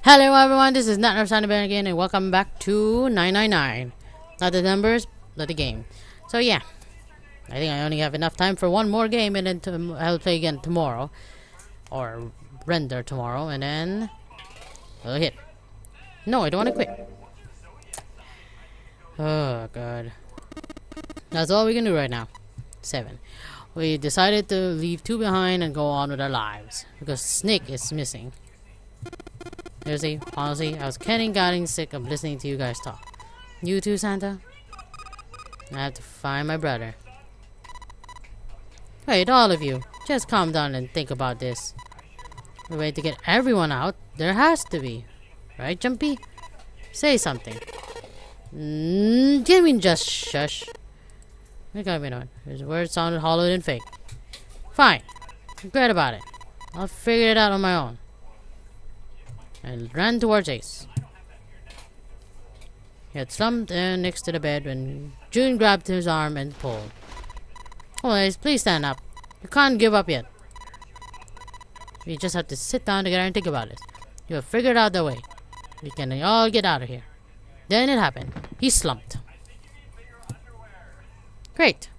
Hello everyone, this is Natnarf Signing Off again, and welcome back to 999. Not the numbers, but the game. So yeah, I think I only have enough time for one more game, and then I'll play again tomorrow, or render tomorrow, and then I'll hit. No, I don't want to quit. Oh god, that's all we can do right now. 7. We decided to leave 2 behind and go on with our lives because Snake is missing. Seriously, honestly, I was getting sick of listening to you guys talk. You too, Santa? I have to find my brother. Wait, all of you, just calm down and think about this. The way to get everyone out, there has to be. Right, Jumpy? Say something. Didn't mean just shush. I can't be known. His words sounded hollow and fake. Fine. Forget about it. I'll figure it out on my own. And ran towards Ace. He had slumped next to the bed when June grabbed his arm and pulled. Oh, Ace, please stand up. You can't give up yet. We just have to sit down together and think about it. You have figured out the way. We can all get out of here. Then it happened. He slumped. Great.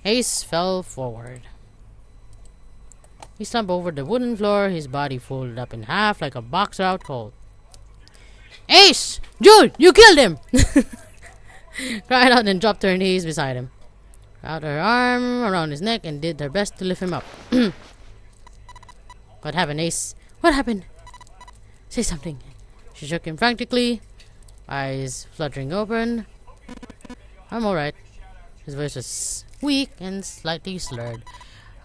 Ace fell forward. He slumped over the wooden floor, his body folded up in half like a boxer out cold. Ace! June, you killed him! Cried out and dropped to her knees beside him. Wrapped her arm around his neck and did her best to lift him up. What happened, Ace? What happened? Say something. She shook him frantically, eyes fluttering open. I'm alright. His voice was weak and slightly slurred.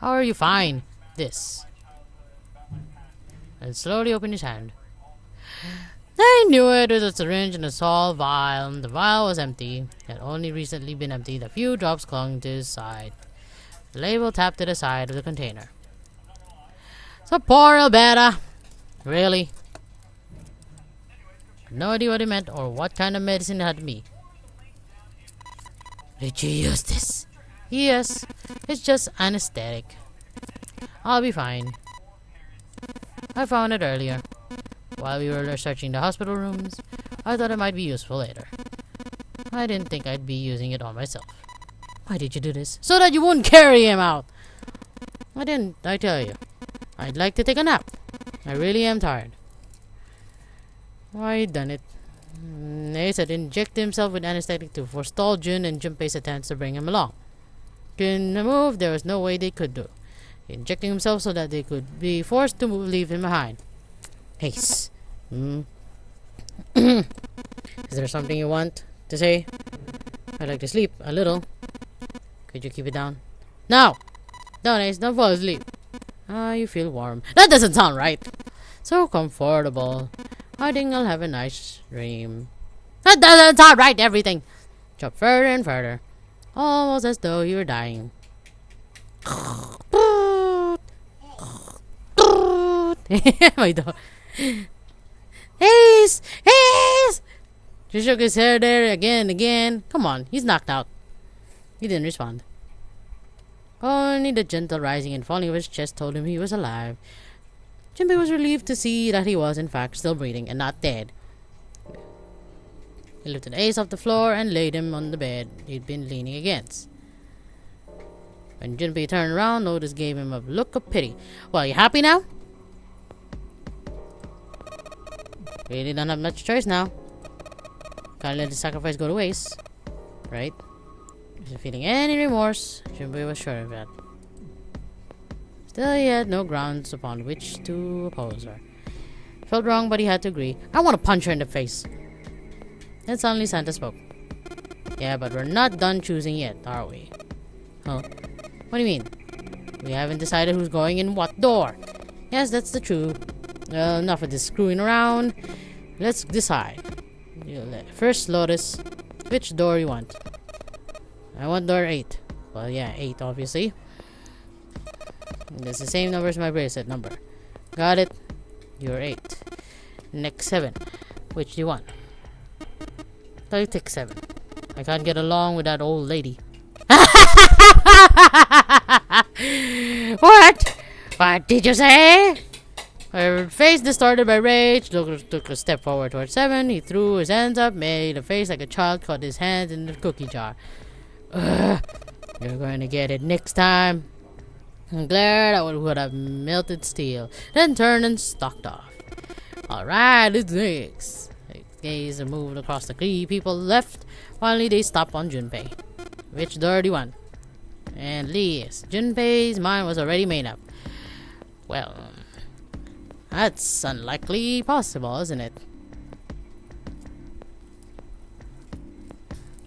How are you? Fine. This. And slowly opened his hand. I knew it was a syringe and a small vial. The vial was empty. It had only recently been emptied. A few drops clung to his side. The label tapped to the side of the container. So poor Alberta. Really? No idea what it meant or what kind of medicine it had to be. Did you use this? Yes, it's just anesthetic. I'll be fine. I found it earlier. While we were searching the hospital rooms, I thought it might be useful later. I didn't think I'd be using it on myself. Why did you do this? So that you wouldn't carry him out! I didn't, I tell you. I'd like to take a nap. I really am tired. Why done it? Ace had injected himself with anesthetic to forestall Jun and Junpei's attempts to bring him along. Couldn't move, there was no way they could do. Injecting himself so that they could be forced to leave him behind. Ace. Is there something you want to say? I'd like to sleep a little. Could you keep it down? No! Don't, Ace, don't fall asleep. You feel warm. That doesn't sound right. So comfortable. I think I'll have a nice dream. That doesn't sound right, everything. Drop further and further. Almost as though you were dying. My dog. Ace! Ace! She shook his hair there again. Come on, he's knocked out. He didn't respond. Only the gentle rising and falling of his chest told him he was alive. Junpei was relieved to see that he was in fact still breathing and not dead. He lifted Ace off the floor and laid him on the bed he'd been leaning against. When Junpei turned around, Lotus gave him a look of pity. Well, you happy now? Really don't have much choice now. Can't let the sacrifice go to waste. Right? If you're feeling any remorse, Junpei was sure of that. Still, he had no grounds upon which to oppose her. Felt wrong, but he had to agree. I want to punch her in the face. Then suddenly Santa spoke. Yeah, but we're not done choosing yet, are we? Huh? What do you mean? We haven't decided who's going in what door. Yes, that's the truth. Well, enough of this screwing around. Let's decide. First, Lotus, which door you want? I want door 8. Well, yeah, 8, obviously. That's the same number as my bracelet number. Got it. You're 8. Next 7. Which do you want? I'll take 7. I can't get along with that old lady. What? What did you say? Her face distorted by rage, took a step forward towards 7. He threw his hands up, made a face like a child, caught his hands in the cookie jar. Ugh, you're going to get it next time. I'm glad I would have melted steel. Then turned and stalked off. Alright, it's next. His gaze moved across the 3 people left. Finally, they stopped on Junpei. Which door do you want? And least, Junpei's mind was already made up. Well, that's unlikely possible, isn't it?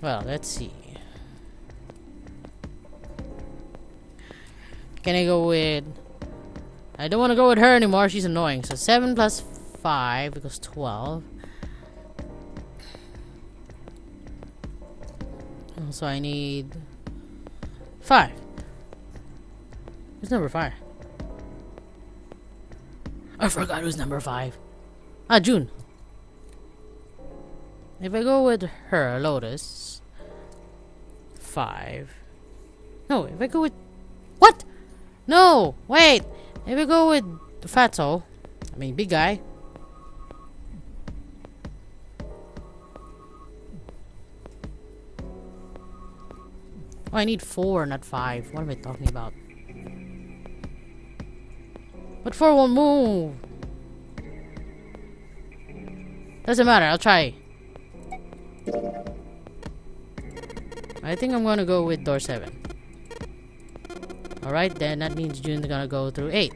Well, let's see. Can I go with... I don't want to go with her anymore. She's annoying. So 7 plus 5 equals 12. So I need 5. Who's number 5? I forgot who's number 5. Ah, June. If I go with her, Lotus, 5. No, if I go with... What? No, wait. If I go with Fatso, I mean big guy. Oh, I need 4, not 5. What am I talking about? But 4 won't move. Doesn't matter, I'll try. I think I'm gonna go with door 7. Alright, then that means June's gonna go through 8.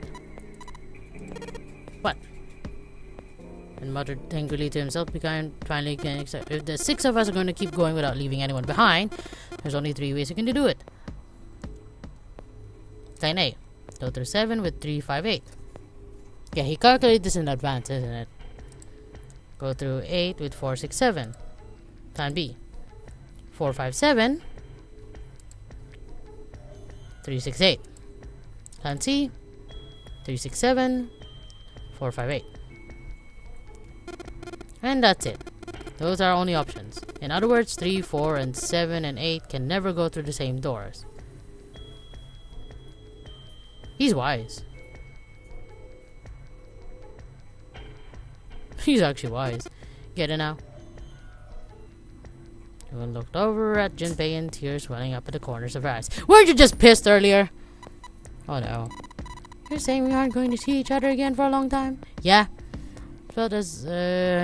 What? And muttered angrily to himself, finally can accept. If the 6 of us are gonna keep going without leaving anyone behind, there's only 3 ways you can do it. Line A. Go through 7 with 3, 5, 8. Yeah, he calculated this in advance, isn't it? Go through 8 with 4, 6, 7. Plan B. 4, 5, 7. 3, 6, 8. Plan C. 3, 6, 7. 4, 5, 8. And that's it. Those are our only options. In other words, 3, 4, and 7 and 8 can never go through the same doors. He's wise. He's actually wise. Get it now? Everyone looked over at Junpei and tears welling up at the corners of her eyes. Weren't you just pissed earlier? Oh no. You're saying we aren't going to see each other again for a long time? Yeah. Felt as,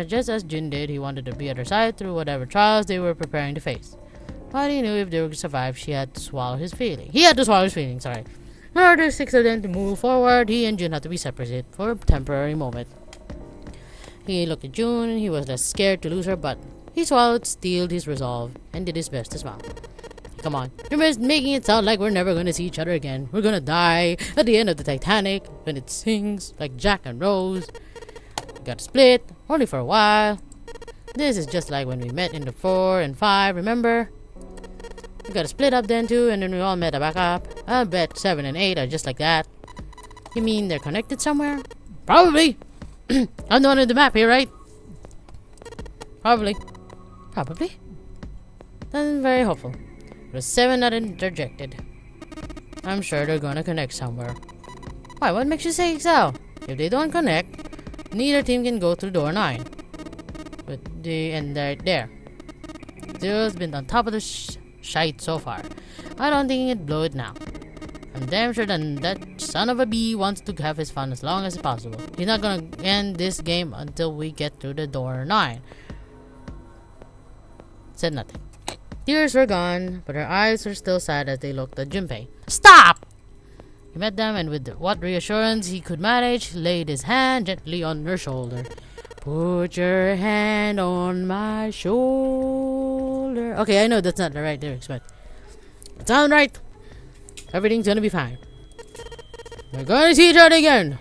just as Jin did, he wanted to be at her side through whatever trials they were preparing to face. But he knew if they were to survive, she had to swallow his feeling. He had to swallow his feelings, sorry. In order for 6 of them to move forward, he and Jun had to be separated for a temporary moment. He looked at June, and he was less scared to lose her, but he swallowed, steeled his resolve, and did his best to smile. Come on, you're making it sound like we're never gonna see each other again. We're gonna die at the end of the Titanic when it sinks like Jack and Rose. We got split, only for a while. This is just like when we met in the 4 and 5, remember? We got to split up then too, and then we all met back up. I bet 7 and 8 are just like that. You mean they're connected somewhere? Probably. I'm the one on the map here, right? Probably. Probably? That's very hopeful. It was 7 that interjected. I'm sure they're gonna connect somewhere. Why, what makes you say so? If they don't connect, neither team can go through door 9. But they're there. Zero's been on top of the shite so far. I don't think he'd blow it now. I'm damn sure that son of a bee wants to have his fun as long as possible. He's not gonna end this game until we get through the door 9. Said nothing. Tears were gone, but her eyes were still sad as they looked at Junpei. Stop! He met them, and with what reassurance he could manage, laid his hand gently on her shoulder. Put your hand on my shoulder. Okay, I know that's not the right lyrics, but it sounds right. Everything's gonna be fine. We're gonna see each other again.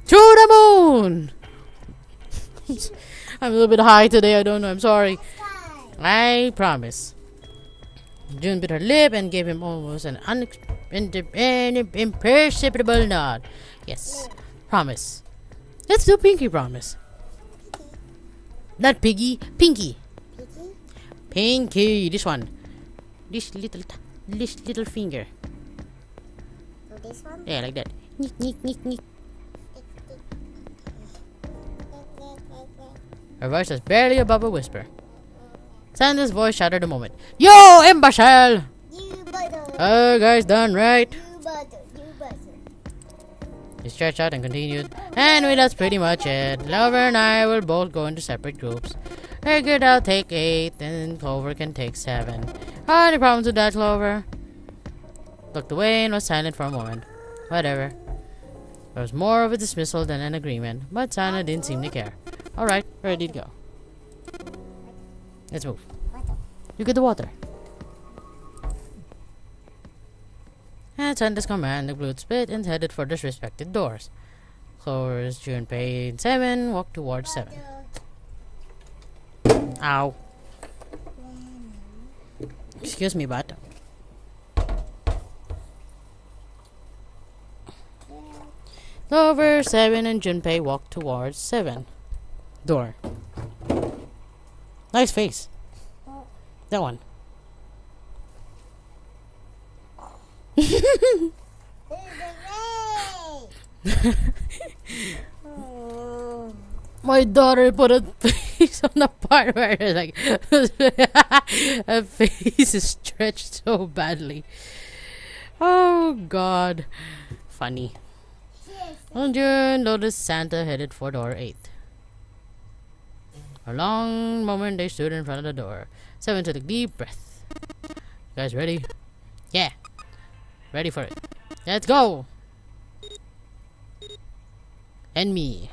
To the moon! I'm a little bit high today, I don't know, I'm sorry. I promise. June bit her lip and gave him almost an imperceptible nod. Yes, promise. Let's do pinky promise. Not piggy, pinky. Pinky, this one. This little finger. Oh, this one? Yeah, like that. Nick, nick, nick, nick. Her voice was barely above a whisper. Santa's voice shattered a moment. Yo, imbecile! Guys, done right? He stretched out and continued. Anyway, that's pretty much it. Clover and I will both go into separate groups. Figured I'll take 8, and Clover can take 7. Any problems with that, Clover? Looked away and was silent for a moment. Whatever. There was more of a dismissal than an agreement, but Santa didn't seem to care. Alright, ready to go. Let's move. You get the water. At Santa's command, the group split and headed for their respective doors. Clover's, Junpei, and 7 walked towards 7. Ow. Excuse me, but Clover, 7, and Junpei walked towards 7. Door. Nice face. That one. My daughter put a face on the part where like her face is stretched so badly. Oh God, funny. June noticed Santa headed for door 8. For a long moment they stood in front of the door. 7 took a deep breath. You guys ready? Yeah. Ready for it. Let's go! And me.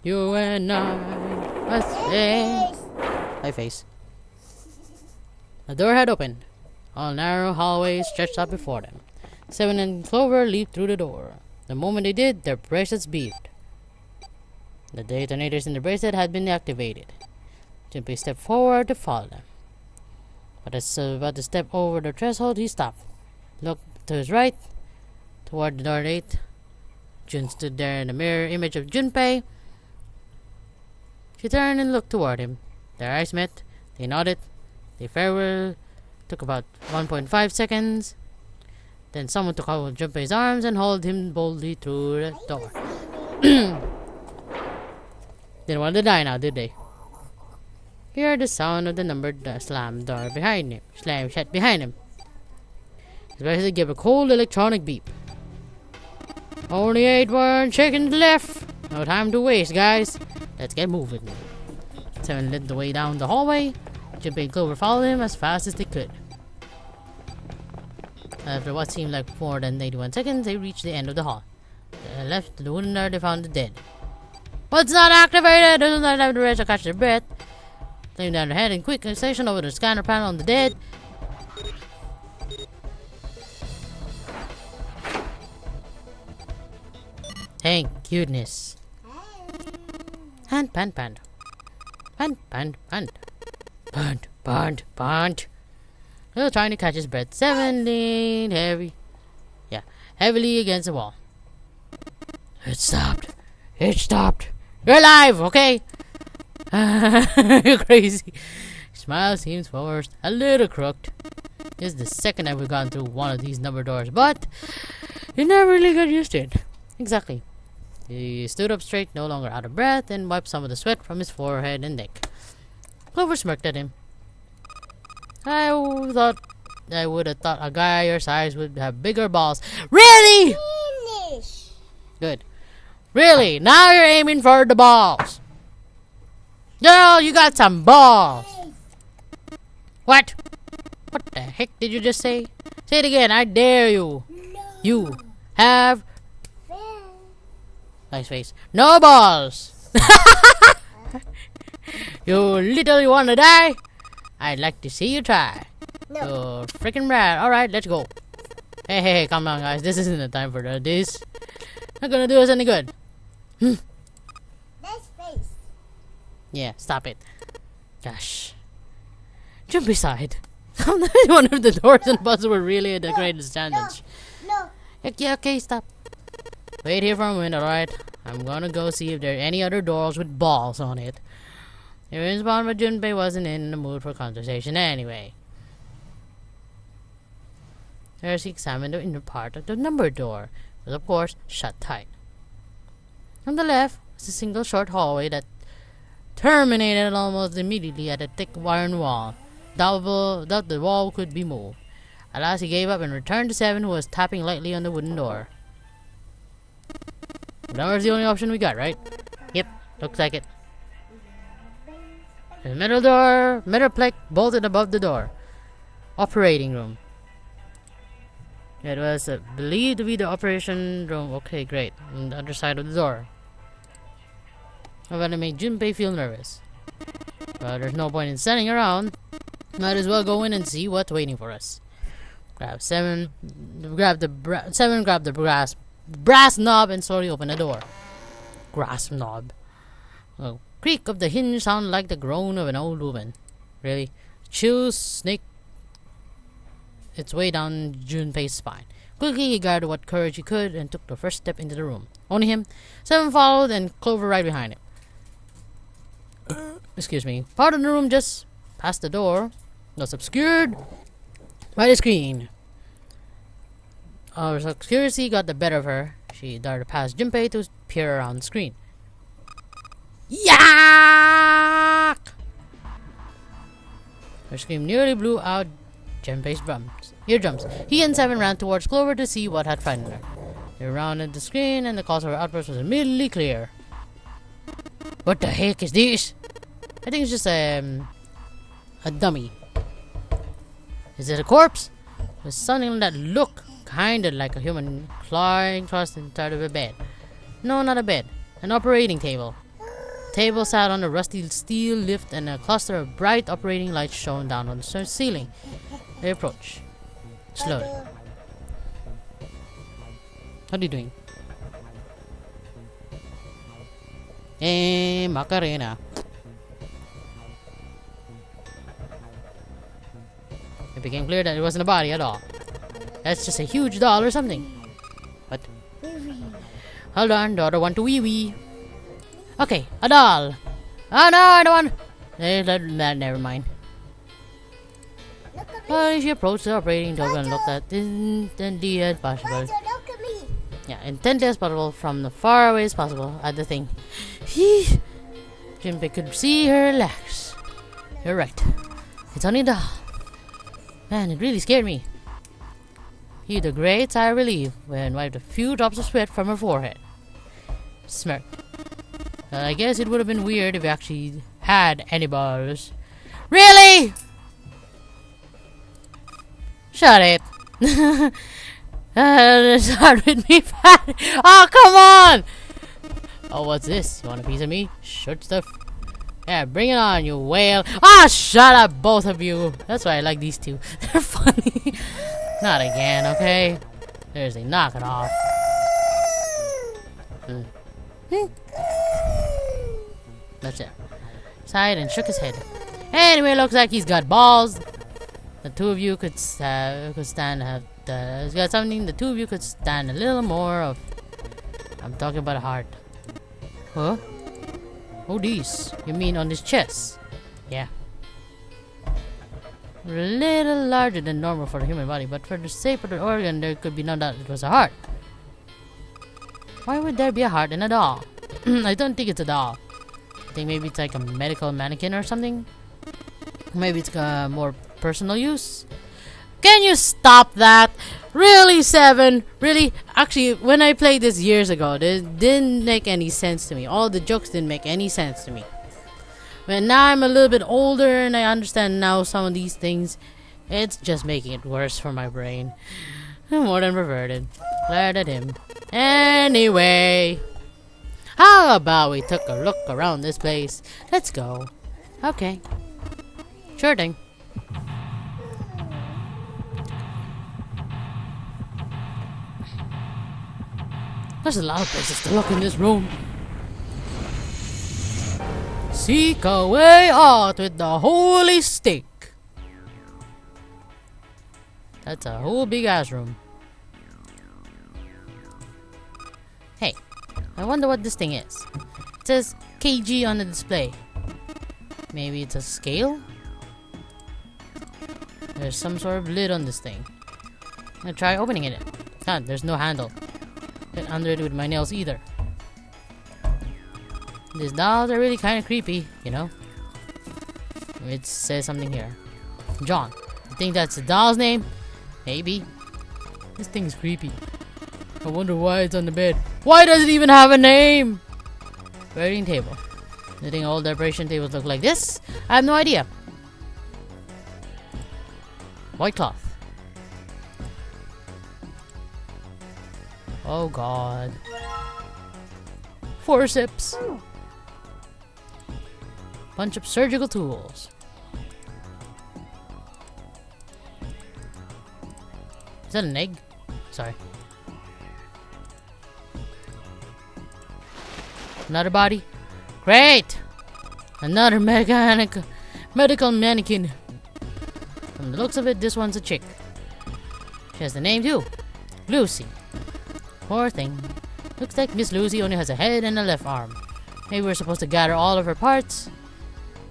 You and I must face. My face. The door had opened. A narrow hallway stretched out before them. 7 and Clover leaped through the door. The moment they did, their bracelets beeped. The detonators in the bracelet had been activated. Junpei stepped forward to follow them. But as about to step over the threshold, he stopped. Looked to his right, toward the door 8. Jun stood there in the mirror image of Junpei. She turned and looked toward him. Their eyes met. They nodded. They farewell. Took about 1.5 seconds. Then someone took out Junpei's arms and hauled him boldly through the door. Didn't want to die now, did they? He heard the sound of the numbered slam door behind him. Slam shut behind him. His bracelet gave a cold electronic beep. Only 8 more chickens left. No time to waste, guys. Let's get moving. 7 led the way down the hallway. Junpei and Clover followed him as fast as they could. After what seemed like more than 81 seconds, they reached the end of the hall. They left the wooden door. They found the dead. What's not activated? Doesn't not have the rest to catch their breath. Laying down their head in quick succession over the scanner panel on the dead. Thank goodness. And pant. Pant. He was trying to catch his breath. 7 leaned heavily against the wall. It stopped. You're alive, okay? You're crazy. Smile seems forced, a little crooked. This is the second time we've gone through one of these number doors, but you never really got used to it. Exactly. He stood up straight, no longer out of breath, and wiped some of the sweat from his forehead and neck. Clover smirked at him. I would have thought a guy your size would have bigger balls. Really? Finish. Good. Really? Now you're aiming for the balls. Girl, you got some balls. What? What the heck did you just say? Say it again. I dare you. No. You have... Nice face. No balls. You literally want to die? I'd like to see you try. No. You're freaking rad. Alright, let's go. Hey, calm down, guys. This isn't the time for this. Not gonna do us any good. Nice face. Yeah, stop it. Gosh. Jump beside. One of the doors and buzzers were really at the greatest challenge. No. Yeah, okay, stop. Wait here for a minute, alright? I'm gonna go see if there are any other doors with balls on it. It was one, but Junpei wasn't in the mood for conversation anyway. First, he examined the inner part of the number door. It was, of course, shut tight. On the left was a single short hallway that terminated almost immediately at a thick iron wall. Doubt the wall could be moved. At last he gave up and returned to Seven, who was tapping lightly on the wooden door. That was the only option we got, right? Yep, looks like it. The metal door, metal plate bolted above the door. Operating room. It was believed to be the operation room. Okay, great. On the other side of the door. But it made Junpei feel nervous. Well, there's no point in standing around. Might as well go in and see what's waiting for us. Seven grabbed the brass knob and slowly opened the door. Grass knob. The creak of the hinge sounded like the groan of an old woman. Really? Chills snaked its way down Junpei's spine. Quickly he gathered what courage he could and took the first step into the room. Only him. Seven followed and Clover right behind him. Excuse me. Part of the room just past the door was obscured by the screen. Our obscurity got the better of her. She darted past Junpei to peer around the screen. Yak! Her scream nearly blew out Junpei's eardrums. He and Seven ran towards Clover to see what had frightened her. They rounded the screen and the cause of her outburst was immediately clear. What the heck is this? I think it's just a dummy. Is it a corpse? There's something that looked kinda like a human clawing across the inside of a bed. No, not a bed. An operating table. Table sat on a rusty steel lift and a cluster of bright operating lights shone down on the ceiling. They approached. Slowly. What are you doing? Macarena. It became clear that it wasn't a body at all. That's just a huge doll or something. What? Hold on, daughter want to wee-wee. Okay, a doll. Oh no, I don't want... Never mind. Well, she approached the operating table and looked at intently as possible. Yeah, intently as possible from the far away as possible at the thing. Junpei could see her relax. You're right. It's only a doll. Man, it really scared me. He heaved a great sigh of relief and wiped a few drops of sweat from her forehead. Smirked. Well, I guess it would have been weird if we actually had any balls. Really? Shut it. Start with me, fat. Oh, come on. Oh, what's this? You want a piece of me? Short stuff. Yeah, bring it on, you whale. Ah, shut up, both of you. That's why I like these two. They're funny. Not again, okay? Seriously, knock it off. That's it. Sighed and shook his head. Anyway, looks like he's got balls. The two of you could stand. He's got something the two of you could stand a little more of. I'm talking about a heart. Huh? Oh, these. You mean on his chest? Yeah. A little larger than normal for the human body, but for the shape of the organ, there could be no doubt it was a heart. Why would there be a heart in a doll? I don't think it's a doll. I think maybe it's like a medical mannequin or something. Maybe it's more personal use. Can you stop that? Really, Seven? Really? Actually, when I played this years ago, it didn't make any sense to me. All the jokes didn't make any sense to me. But now I'm a little bit older and I understand now some of these things. It's just making it worse for my brain. I'm more than perverted. Glad at him. Anyway, how about we took a look around this place? Let's go. Okay. Sure thing. There's a lot of places to look in this room. Seek a way out with the holy stick. That's a whole big ass room. Hey, I wonder what this thing is. It says KG on the display. Maybe it's a scale? There's some sort of lid on this thing. I'm gonna try opening it. There's no handle. Get under it with my nails either. These dolls are really kind of creepy, you know. It says something here. John. You think that's the doll's name? Maybe. This thing's creepy. I wonder why it's on the bed. Why does it even have a name? Writing table. You think all decoration tables look like this? I have no idea. White cloth. Oh god. Forceps. Bunch of surgical tools. Is that an egg? Sorry. Another body. Great! Another medical mannequin. From the looks of it, this one's a chick. She has the name too. Lucy. Poor thing. Looks like Miss Lucy only has a head and a left arm. Maybe we're supposed to gather all of her parts.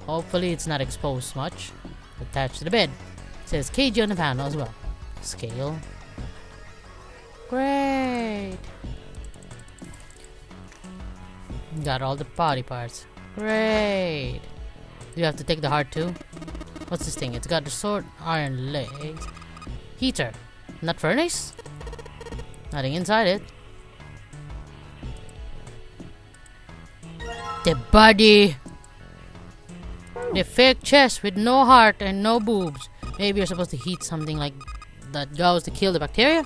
Hopefully it's not exposed much. Attached to the bed. It says KG on the panel as well. Scale. Great. Got all the body parts. Great. Do you have to take the heart too? What's this thing? It's got the sword, iron legs. Heater. Not furnace? Nothing inside it. The body. The fake chest with no heart and no boobs. Maybe you're supposed to heat something like that goes to kill the bacteria.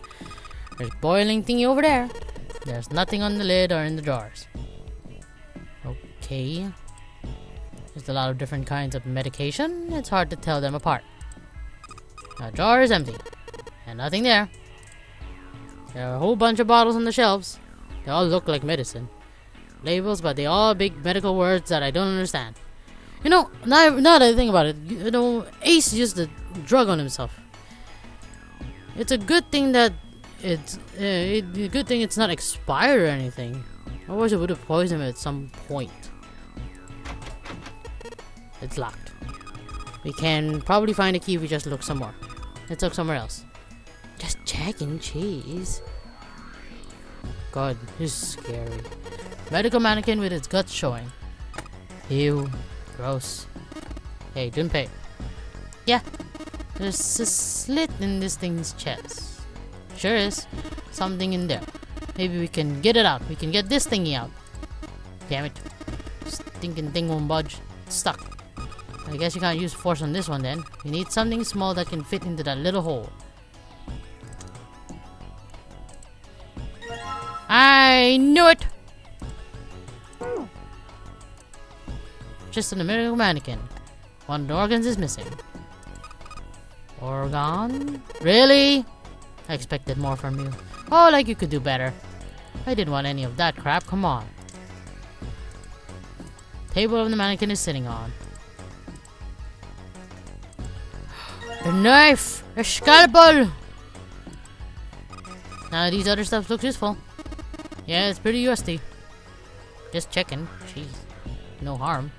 There's boiling thingy over there. There's nothing on the lid or in the drawers. Okay. There's a lot of different kinds of medication. It's hard to tell them apart. The drawer is empty. And nothing there. There are a whole bunch of bottles on the shelves. They all look like medicine. Labels, but they all big medical words that I don't understand. You know, now that I think about it, you know, Ace used the drug on himself. It's a good thing that it's not expired or anything. Otherwise it would have poisoned him at some point. It's locked. We can probably find a key if we just look some more. Let's look somewhere else. Just checking, cheese. God, this is scary. Medical mannequin with its guts showing. Ew. Gross. Hey, didn't pay. Yeah. There's a slit in this thing's chest. Sure is. Something in there. Maybe we can get it out. We can get this thingy out. Damn it. Stinking thing won't budge. It's stuck. I guess you can't use force on this one then. We need something small that can fit into that little hole. I knew it! Just an medical mannequin. One of the organs is missing. Organ? Really? I expected more from you. Oh, like you could do better. I didn't want any of that crap, come on. Table of the mannequin is sitting on. The knife! The scalpel! Now these other stuff looks useful. Yeah, it's pretty rusty. Just checking. Jeez. No harm.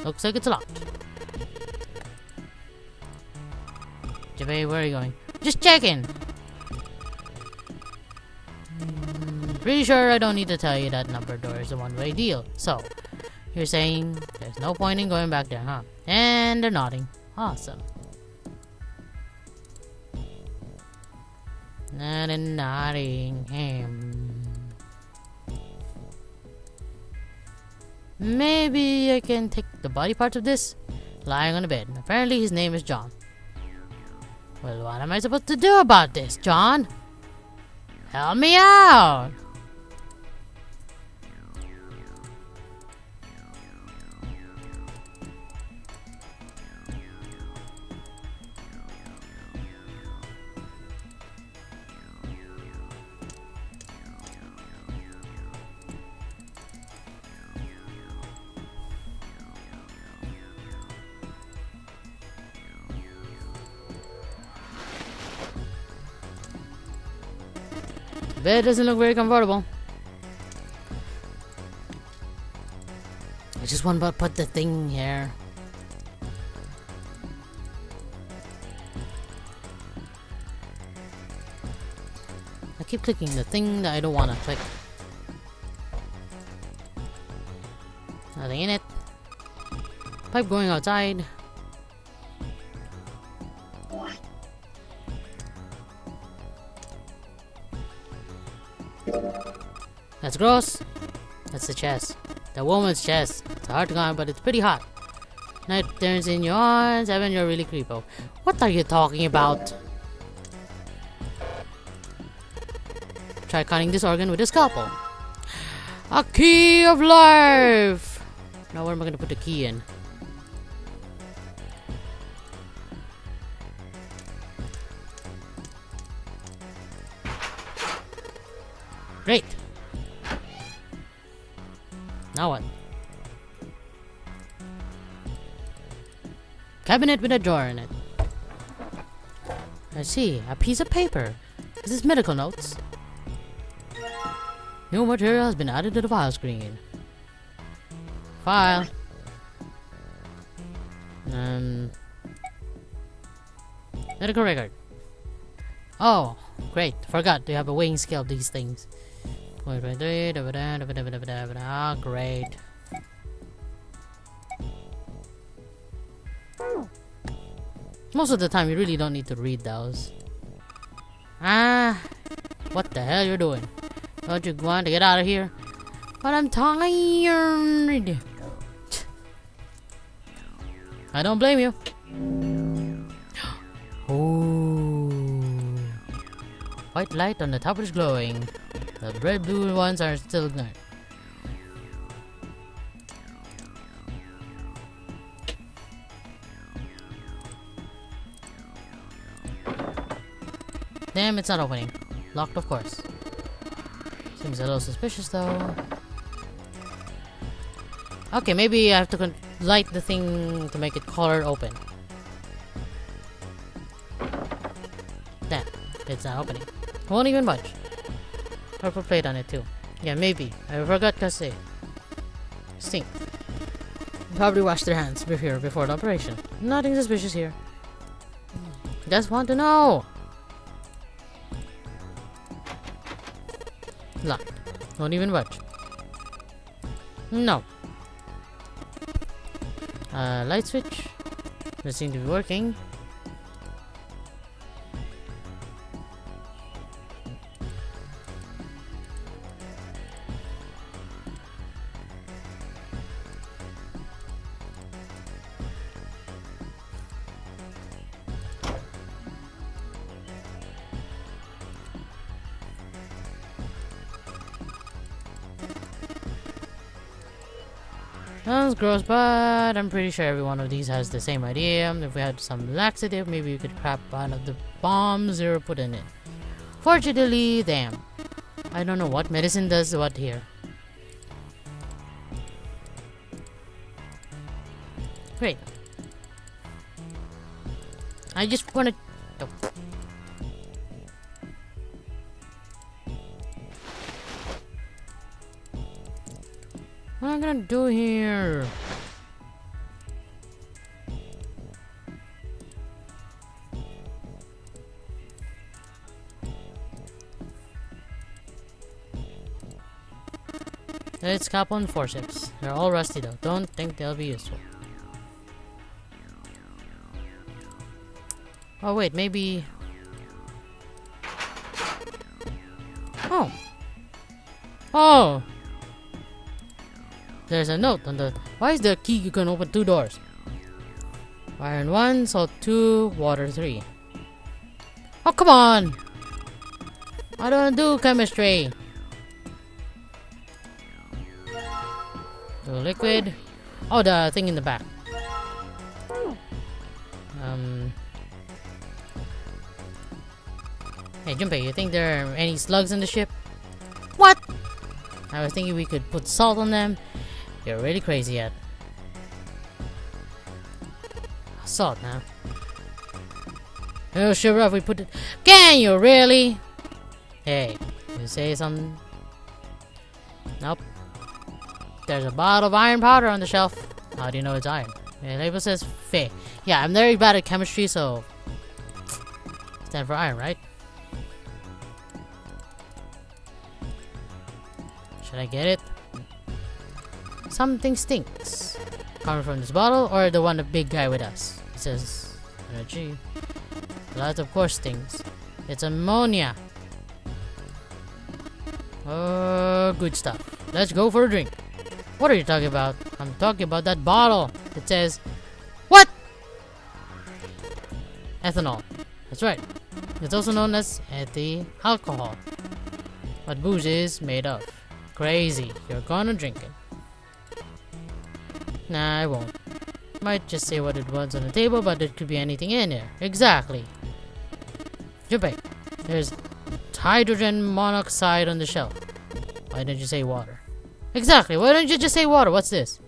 Looks like it's locked. Jabay, where are you going? Just checking! Pretty sure I don't need to tell you that number door is a one-way deal. So, you're saying there's no point in going back there, huh? And they're nodding. Awesome. Not in Nottingham. Maybe I can take the body parts of this. Lying on the bed. Apparently his name is John. Well, what am I supposed to do about this, John? Help me out! Bed doesn't look very comfortable. I just want to put the thing here. keep clicking the thing that I don't want to click. Nothing in it. Pipe going outside. That's gross. That's the chest. The woman's chest. It's hard to go on, but it's pretty hot. Night turns in your eyes. Evan, you're really creepo. What are you talking about? Try cutting this organ with a scalpel. A key of life! Now where am I going to put the key in? Great! Now what? Cabinet with a drawer in it. I see. A piece of paper. Is this medical notes? New material has been added to the file screen. File. Medical record. Oh, great. Forgot to have a weighing scale of these things. Ah, great. Most of the time, you really don't need to read those. Ah, what the hell you're doing? Don't you want to get out of here? But I'm tired. I don't blame you. Ooh. White light on the top is glowing. The red blue ones are still ignited. Damn, it's not opening. Locked, of course. Seems a little suspicious, though. Okay, maybe I have to light the thing to make it color open. Damn, it's not opening. Won't even budge. Purple plate on it, too. Yeah, maybe. I forgot to say. Stink. Probably washed their hands before the operation. Nothing suspicious here. Just want to know. Locked. Won't even budge. No. Light switch. Doesn't seem to be working. Sounds gross, but I'm pretty sure every one of these has the same idea. If we had some laxative, maybe we could crap out of the bombs they were put in it. Fortunately, damn. I don't know what medicine does what here. Great. I just wanna... Oh. What am I gonna do here? Let's cap on forceps. They're all rusty though. Don't think they'll be useful. Oh wait, maybe... Oh! Oh! There's a note on the... Why is the key you can open 2 doors? Iron 1, salt 2, water 3. Oh, come on! I don't do chemistry. The liquid. Oh, the thing in the back. Hey, Junpei, you think there are any slugs in the ship? What? I was thinking we could put salt on them. You're really crazy yet. Salt now. Oh, sure if we put it. Can you really? Hey, you say something? Nope. There's a bottle of iron powder on the shelf. How do you know it's iron? The label says Fe. Yeah, I'm very bad at chemistry, so stand for iron, right? Should I get it? Something stinks. Coming from this bottle or the one, the big guy with us? It says energy. That of course stinks. It's ammonia. Good stuff. Let's go for a drink. What are you talking about? I'm talking about that bottle. It says, what? Ethanol. That's right. It's also known as ethyl alcohol. What booze is made of. Crazy. You're gonna drink it. Nah, I won't. Might just say what it was on the table, but it could be anything in here. Exactly. Junpei, there's hydrogen monoxide on the shelf. Why didn't you say water? Exactly. Why don't you just say water? What's this?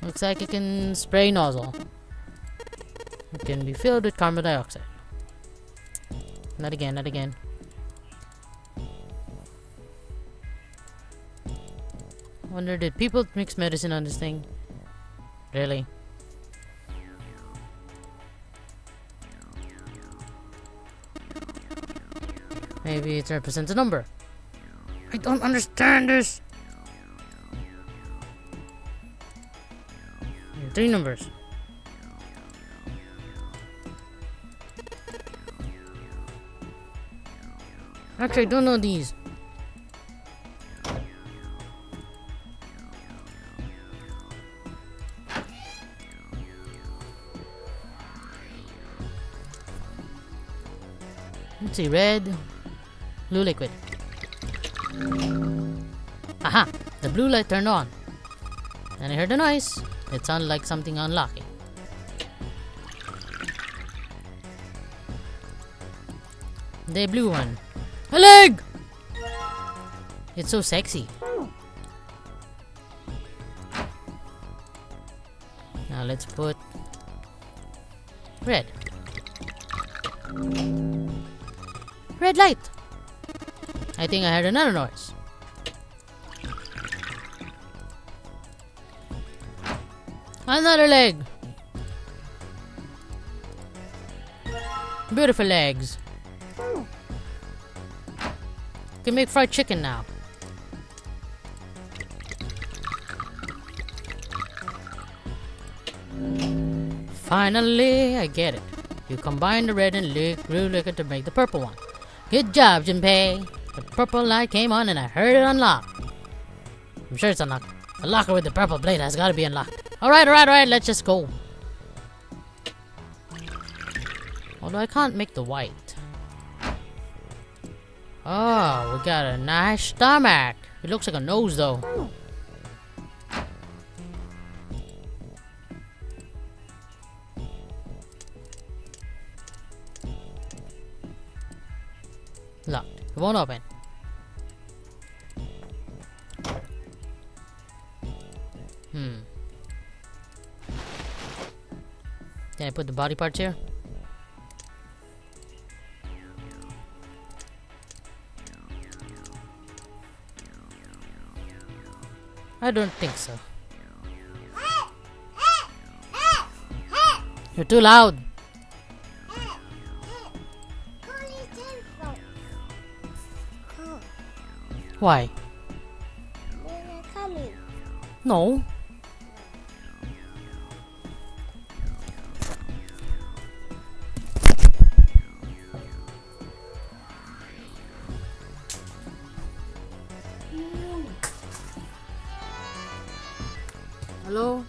Looks like it can spray nozzle. It can be filled with carbon dioxide. Not again, not again. Wonder, did people mix medicine on this thing? Really? Maybe it represents a number. I don't understand this. 3 numbers. Actually, I don't know these. Let's see, red, blue liquid. Aha! The blue light turned on. And I heard a noise. It sounded like something unlocking. The blue one. A leg! It's so sexy. Now let's put red. Red light. I think I heard another noise. Another leg. Beautiful legs. Can make fried chicken now. Finally, I get it. You combine the red and blue liquid to make the purple one. Good job, Junpei. The purple light came on and I heard it unlock. I'm sure it's unlocked. The locker with the purple blade has got to be unlocked. Alright, let's just go. Although I can't make the white. Oh, we got a nice stomach. It looks like a nose though. Locked. It won't open. Can I put the body parts here? I don't think so. You're too loud. Why? No. Hello?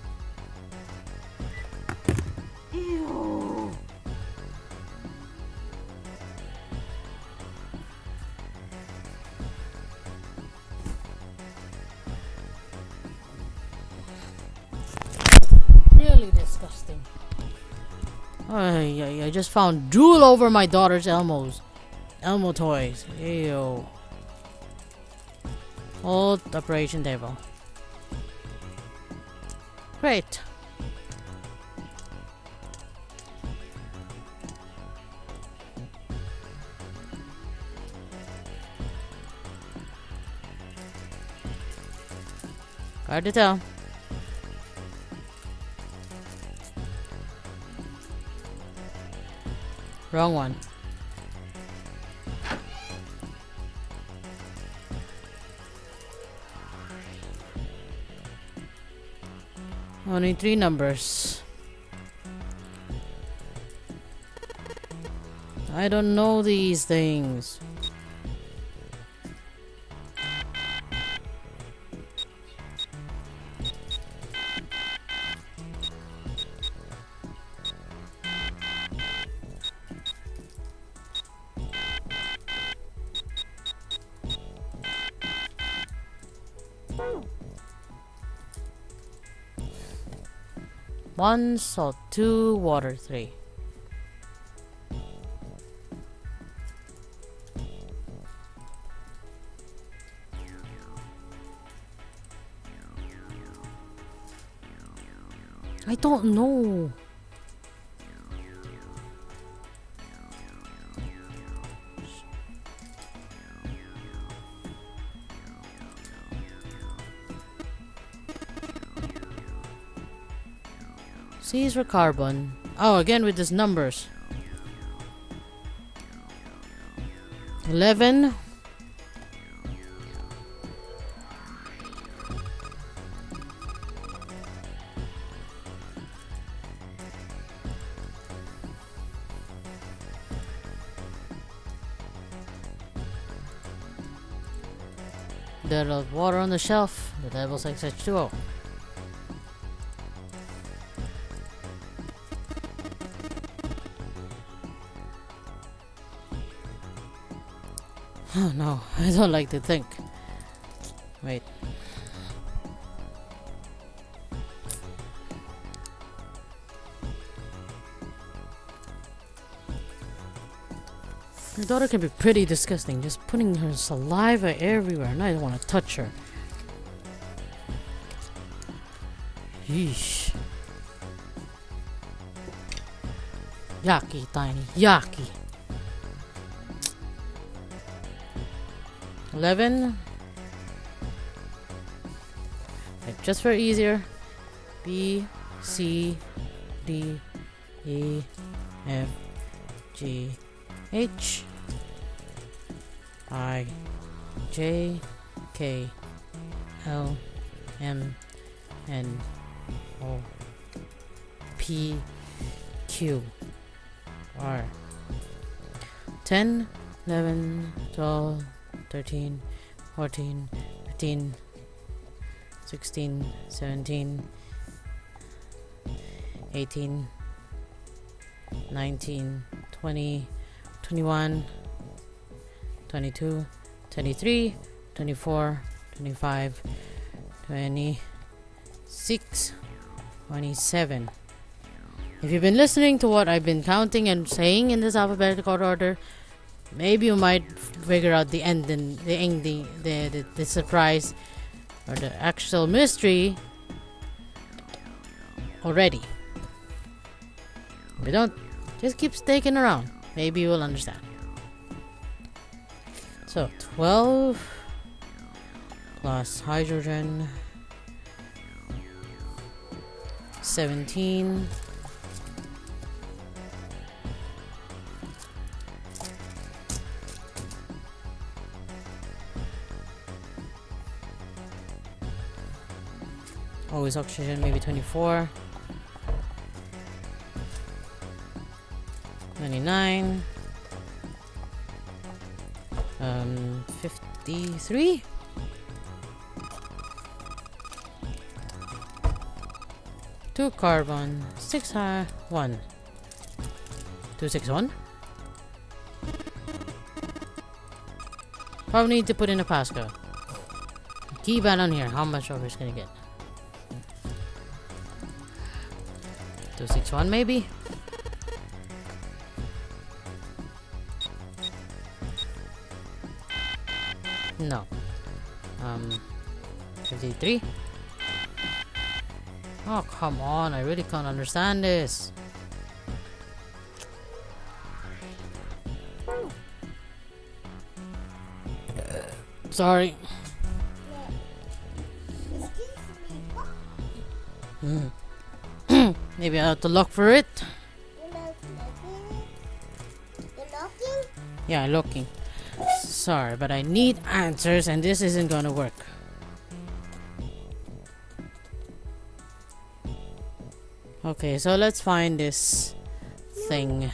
Ew. Really disgusting. I just found drool over my daughter's Elmo toys. Ew. Old operation table. Great. Hard to tell. Wrong one. Only 3 numbers. I don't know these things. One salt, 2 water, 3. I don't know. C is for carbon. Oh, again with these numbers. 11. There is water on the shelf. The devil's H2O. Oh no, I don't like to think. Wait. Your daughter can be pretty disgusting, just putting her saliva everywhere, and I don't want to touch her. Yeesh. Yucky, Tiny, yucky. 11. Right, just for easier. B, C, D, E, F, G, H, I, J, K, L, M, N, O, P, Q, R. 10, 11, 12, 13, 14, 15, 16, 17, 18, 19, 20, 21, 22, 23, 24, 25, 26, 27. If you've been listening to what I've been counting and saying in this alphabetical order, maybe you might figure out the ending, the ending, the surprise, or the actual mystery already. If you don't, just keep staking around. Maybe you will understand. So 12 plus hydrogen, 17. Always oxygen, maybe 24. 29. 53. 2 carbon, 6 1. 261. Probably need to put in a passcode. Key ban on here. How much over is gonna get? 261 maybe? No. 53. Oh, come on. I really can't understand this. Sorry. Maybe I have to look for it. You're looking? Yeah, I'm looking. Sorry, but I need answers and this isn't gonna work. Okay, so let's find this thing.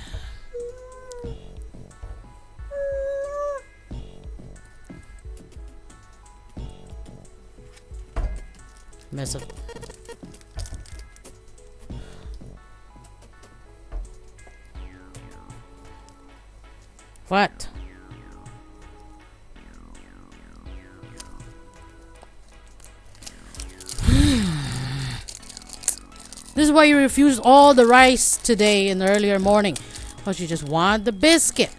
Mess up. What? This is why you refused all the rice today in the earlier morning. Because you just want the biscuit.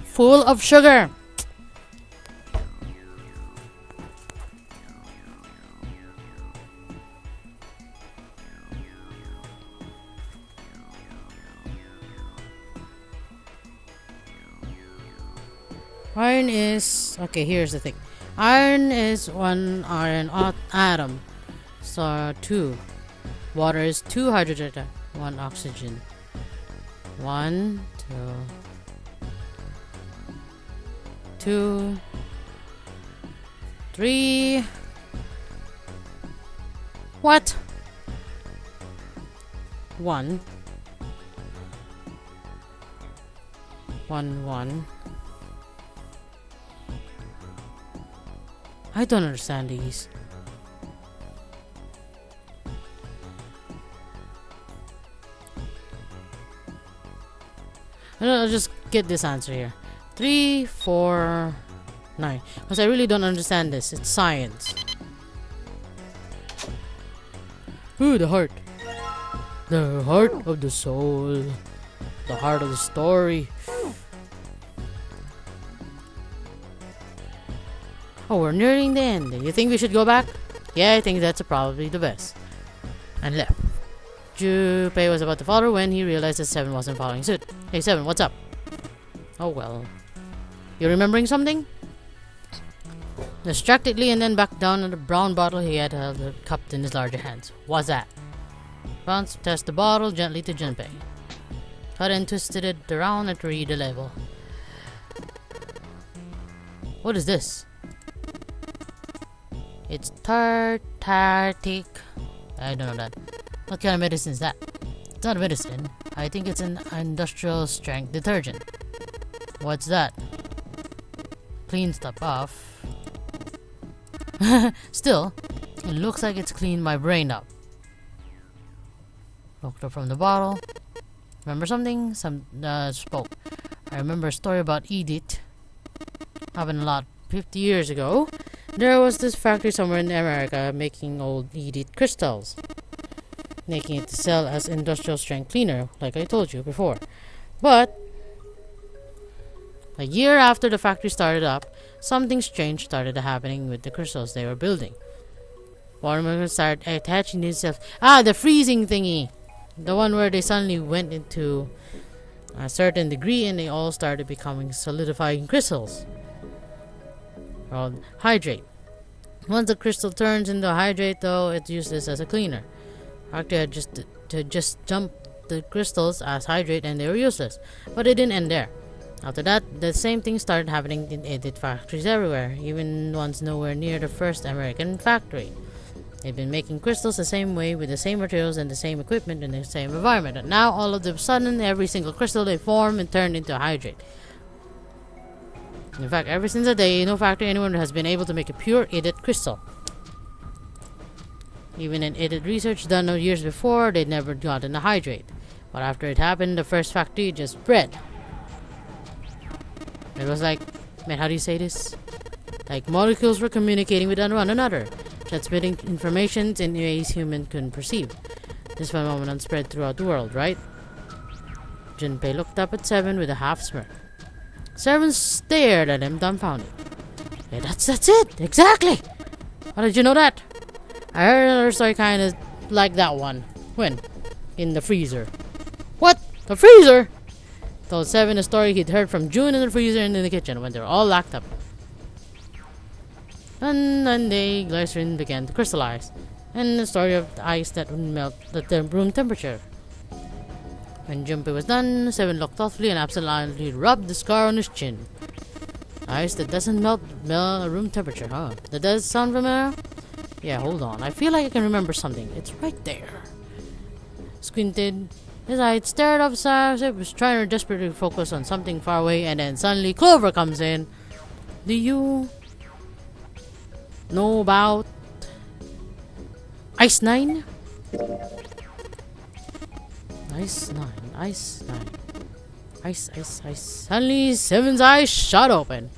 Full of sugar. Iron is... Okay, here's the thing. Iron is 1 iron atom. So 2. Water is 2 hydrogen, 1 oxygen. 1, 2, 3. What? 1. 1, 1. I don't understand these. I'll just get this answer here. 3, 4, 9. Because I really don't understand this. It's science. Ooh, the heart. The heart of the soul. The heart of the story. Oh, we're nearing the end. You think we should go back? Yeah, I think that's probably the best. And left. Junpei was about to follow when he realized that 7 wasn't following suit. Hey 7, what's up? Oh well. You remembering something? Distractedly and then back down on the brown bottle he had held cupped in his larger hands. What's that? Bounce test the bottle gently to Junpei. Cut and twisted it around and read the label. What is this? It's tartic. I don't know that. What kind of medicine is that? It's not a medicine. I think it's an industrial strength detergent. What's that? Clean stuff off. Still, it looks like it's cleaned my brain up. Looked up from the bottle. Remember something? Spoke. I remember a story about Edith. Happened a lot 50 years ago. There was this factory somewhere in America making old Edith crystals. Making it to sell as industrial strength cleaner, like I told you before. But a year after the factory started up, something strange started happening with the crystals they were building. Watermelons started attaching themselves. Ah, the freezing thingy! The one where they suddenly went into a certain degree and they all started becoming solidifying crystals. Called hydrate. Once the crystal turns into hydrate though, it's useless as a cleaner. Factory had just jumped the crystals as hydrate and they were useless. But it didn't end there. After that, the same thing started happening in edit factories everywhere, even ones nowhere near the first American factory. They've been making crystals the same way with the same materials and the same equipment in the same environment. And now all of a sudden, every single crystal they form and turn into a hydrate. In fact, ever since that day, no factory anyone has been able to make a pure edit crystal. Even in edit research done years before, they'd never gotten a hydrate. But after it happened, the first factory just spread. It was like, man, how do you say this? Like molecules were communicating with one another, transmitting information in ways humans couldn't perceive. This phenomenon spread throughout the world, right? Junpei looked up at Seven with a half smirk. Seven stared at him dumbfounded. Hey, that's it! Exactly! How did you know that? I heard another story kind of like that one. When? In the freezer. What? The freezer? Told Seven a story he'd heard from June in the freezer and in the kitchen when they were all locked up. And then the glycerin began to crystallize, and the story of the ice that would melt at the room temperature. When Junpei was done, Seven looked thoughtfully and absently rubbed the scar on his chin. Ice that doesn't melt at room temperature, huh? That does sound familiar? Yeah, hold on. I feel like I can remember something. It's right there. squinted. His eyes stared up as if he was trying to desperately focus on something far away, and then suddenly Clover comes in. Do you know about Ice 9? Ice 9, Ice 9. Ice. Suddenly, Seven's eyes shot open.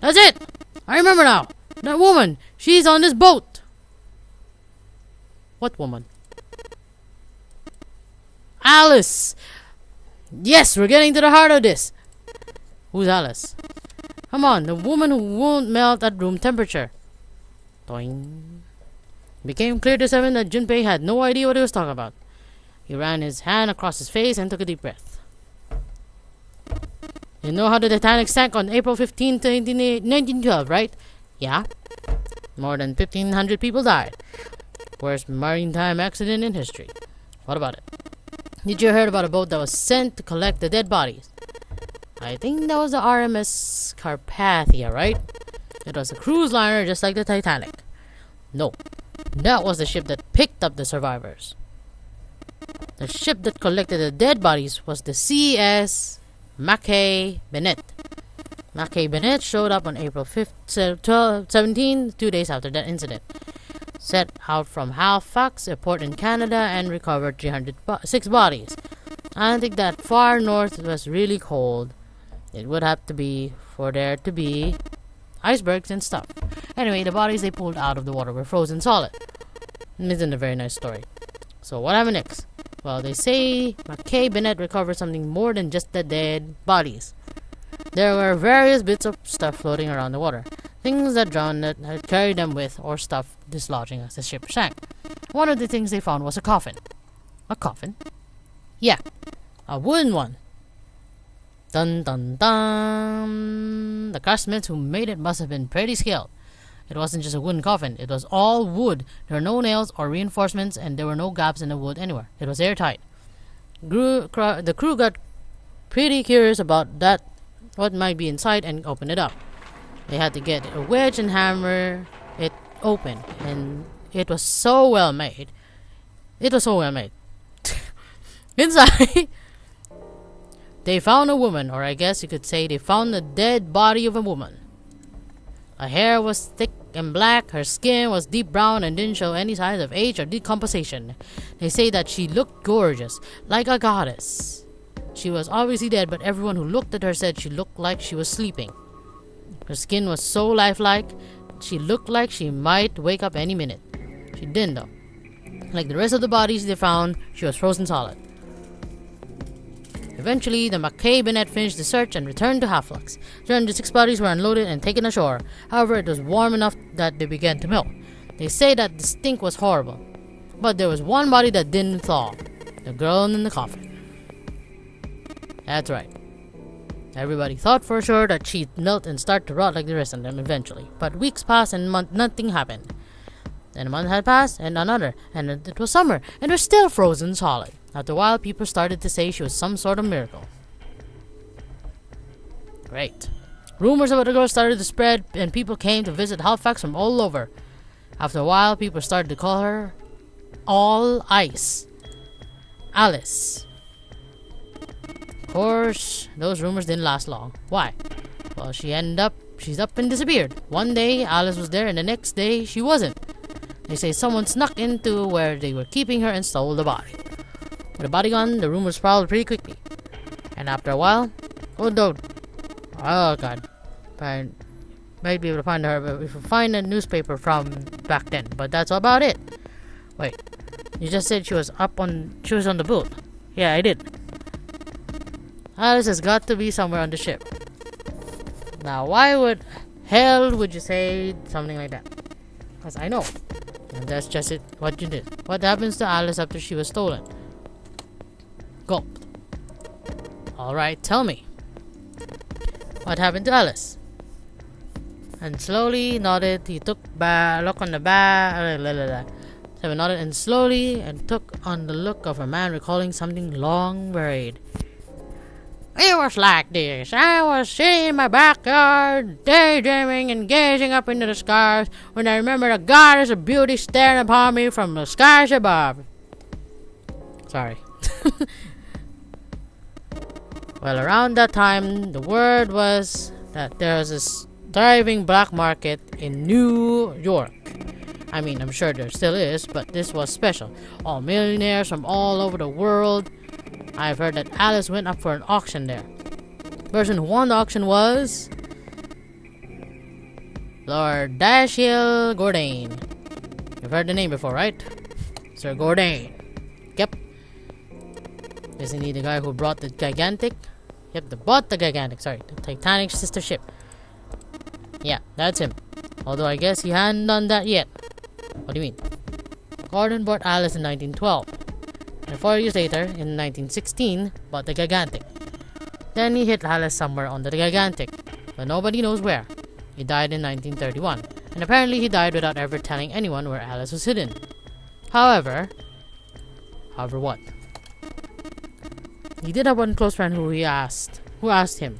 That's it! I remember now! That woman! She's on this boat! What woman? Alice! Yes, we're getting to the heart of this! Who's Alice? Come on, the woman who won't melt at room temperature. Doing. It became clear to Seven that Junpei had no idea what he was talking about. He ran his hand across his face and took a deep breath. You know how the Titanic sank on April 15, 1912, right? Yeah. More than 1,500 people died. Worst maritime accident in history. What about it? Did you hear about a boat that was sent to collect the dead bodies? I think that was the RMS Carpathia, right? It was a cruise liner just like the Titanic. No, that was the ship that picked up the survivors. The ship that collected the dead bodies was the CS Mackay Bennett. Mackay Bennett showed up on April 17, 2 days after that incident. Set out from Halifax, a port in Canada, and recovered 306 bodies. I think that far north it was really cold. It would have to be for there to be icebergs and stuff. Anyway, the bodies they pulled out of the water were frozen solid. Isn't a very nice story. So what happened next? Well, they say Mackay Bennett recovered something more than just the dead bodies. There were various bits of stuff floating around the water. Things that drowned that had carried them with, or stuff dislodging as the ship sank. One of the things they found was a coffin. A coffin? Yeah, a wooden one. Dun dun dun. The craftsmen who made it must have been pretty skilled. It wasn't just a wooden coffin, it was all wood. There were no nails or reinforcements, and there were no gaps in the wood anywhere. It was airtight. The crew got pretty curious about that, what might be inside, and opened it up. They had to get a wedge and hammer it open, and it was so well made. Inside, they found a woman, or I guess you could say they found the dead body of a woman. Her hair was thick and black, her skin was deep brown and didn't show any signs of age or decomposition. They say that she looked gorgeous, like a goddess. She was obviously dead, but everyone who looked at her said she looked like she was sleeping. Her skin was so lifelike, she looked like she might wake up any minute. She didn't though. Like the rest of the bodies they found, she was frozen solid. Eventually, the Mackay Bennett finished the search and returned to Halifax. 306 bodies were unloaded and taken ashore. However, it was warm enough that they began to melt. They say that the stink was horrible. But there was one body that didn't thaw. The girl in the coffin. That's right. Everybody thought for sure that she'd melt and start to rot like the rest of them eventually. But weeks passed and nothing happened. Then a month had passed, and another, and it was summer, and it was still frozen solid. After a while, people started to say she was some sort of miracle. Great. Rumors about the girl started to spread, and people came to visit Halifax from all over. After a while, people started to call her All Ice. Alice. Of course, those rumors didn't last long. Why? Well, she's up and disappeared. One day, Alice was there, and the next day, she wasn't. They say someone snuck into where they were keeping her and stole the body. With the body gone, the rumors sprawled pretty quickly. And after a while, oh god, might be able to find her, but if we find a newspaper from back then, but that's about it. Wait, you just said she was on the boat. Yeah, I did. Alice has got to be somewhere on the ship. Now, why would you say something like that? Because I know. And that's just it, what you did. What happens to Alice after she was stolen? Gulped. Alright, tell me. What happened to Alice? And slowly nodded, he took a look on the back. Seven nodded and slowly and took on the look of a man recalling something long buried. It was like this. I was sitting in my backyard, daydreaming and gazing up into the skies, when I remembered a goddess of beauty staring upon me from the skies above. Sorry. Well, around that time, the word was that there was this thriving black market in New York. I mean, I'm sure there still is, but this was special. All millionaires from all over the world. I've heard that Alice went up for an auction there. The person who won the auction was Lord Dashiell Gourdain. You've heard the name before, right? Sir Gourdain. Yep. Isn't he the guy who brought the gigantic? Yep, bought the gigantic, sorry, the Titanic sister ship. Yeah, that's him. Although I guess he hadn't done that yet. What do you mean? Gordon bought Alice in 1912. And 4 years later, in 1916, bought the gigantic. Then he hit Alice somewhere on the gigantic, but nobody knows where. He died in 1931, and apparently he died without ever telling anyone where Alice was hidden. However what? He did have one close friend who asked him,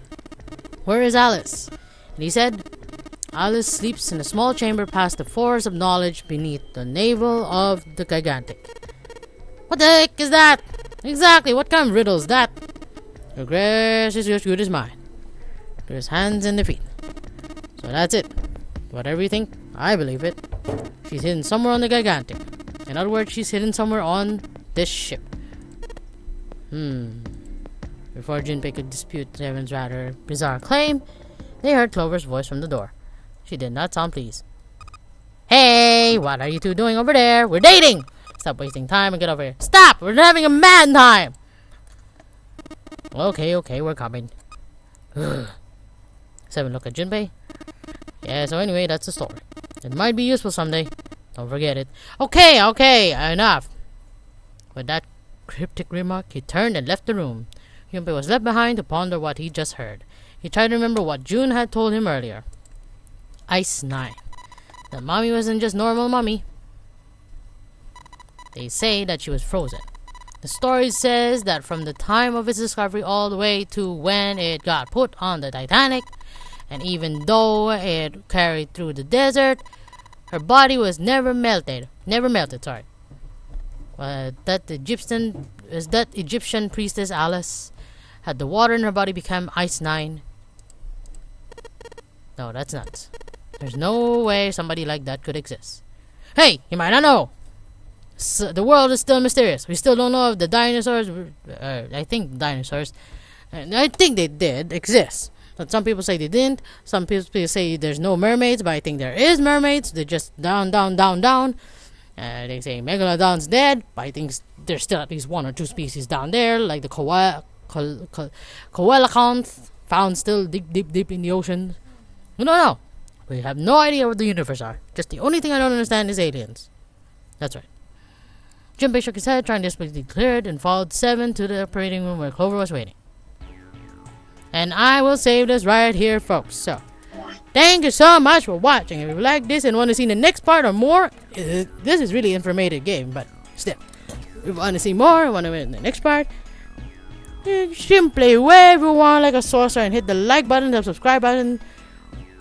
"Where is Alice?" And he said, "Alice sleeps in a small chamber past the forest of knowledge beneath the navel of the gigantic." What the heck is that? Exactly, what kind of riddle is that? Your grace is as good as mine. There's hands and the feet. So that's it. Whatever you think, I believe it. She's hidden somewhere on the gigantic. In other words, she's hidden somewhere on this ship. Before Junpei could dispute Evan's rather bizarre claim, they heard Clover's voice from the door. She did not sound pleased. "Hey, what are you two doing over there? We're dating! Stop wasting time and get over here. Stop! We're having a mad time!" Okay, we're coming. Seven looked at Junpei. Yeah, so anyway, that's the story. It might be useful someday. Don't forget it. Okay, enough. With that cryptic remark, he turned and left the room. Junpei was left behind to ponder what he just heard. He tried to remember what June had told him earlier. Ice 9. That mommy wasn't just normal mommy. They say that she was frozen. The story says that from the time of its discovery all the way to when it got put on the Titanic, and even though it carried through the desert, her body was never melted. That Egyptian priestess Alice had the water in her body become Ice 9. No, that's nuts. There's no way somebody like that could exist. Hey, you might not know. The world is still mysterious. We still don't know if the dinosaurs, I think dinosaurs, I think they did exist. But some people say they didn't. Some people say there's no mermaids, but I think there is mermaids. They're just down. They say Megalodon's dead, but I think there's still at least one or two species down there, like the coelacanth, found still deep in the ocean. We don't know. We have no idea what the universe are. Just the only thing I don't understand is aliens. That's right. Junpei shook his head, trying to desperately clear it, and followed Seven to the operating room where Clover was waiting. And I will save this right here, folks. So, thank you so much for watching. If you like this and want to see the next part or more, this is really informative game, but still, if you want to see more, want to win the next part, simply wave everyone like a sorcerer and hit the like button, the subscribe button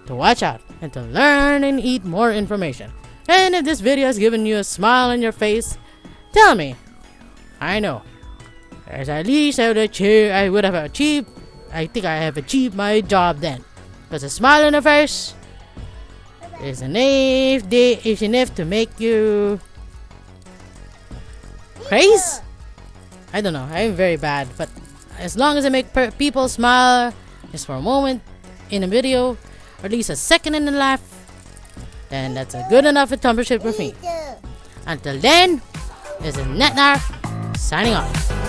to watch out and to learn and eat more information. And if this video has given you a smile on your face, tell me. I know. As at least I would have achieved. I think I have achieved my job then. Because a smile on the face is enough to make you crazy. I don't know. I'm very bad, but as long as I make people smile just for a moment in a video, or at least a second in the laugh, then that's a good enough accomplishment for me. Until then, this is Natnarf signing off.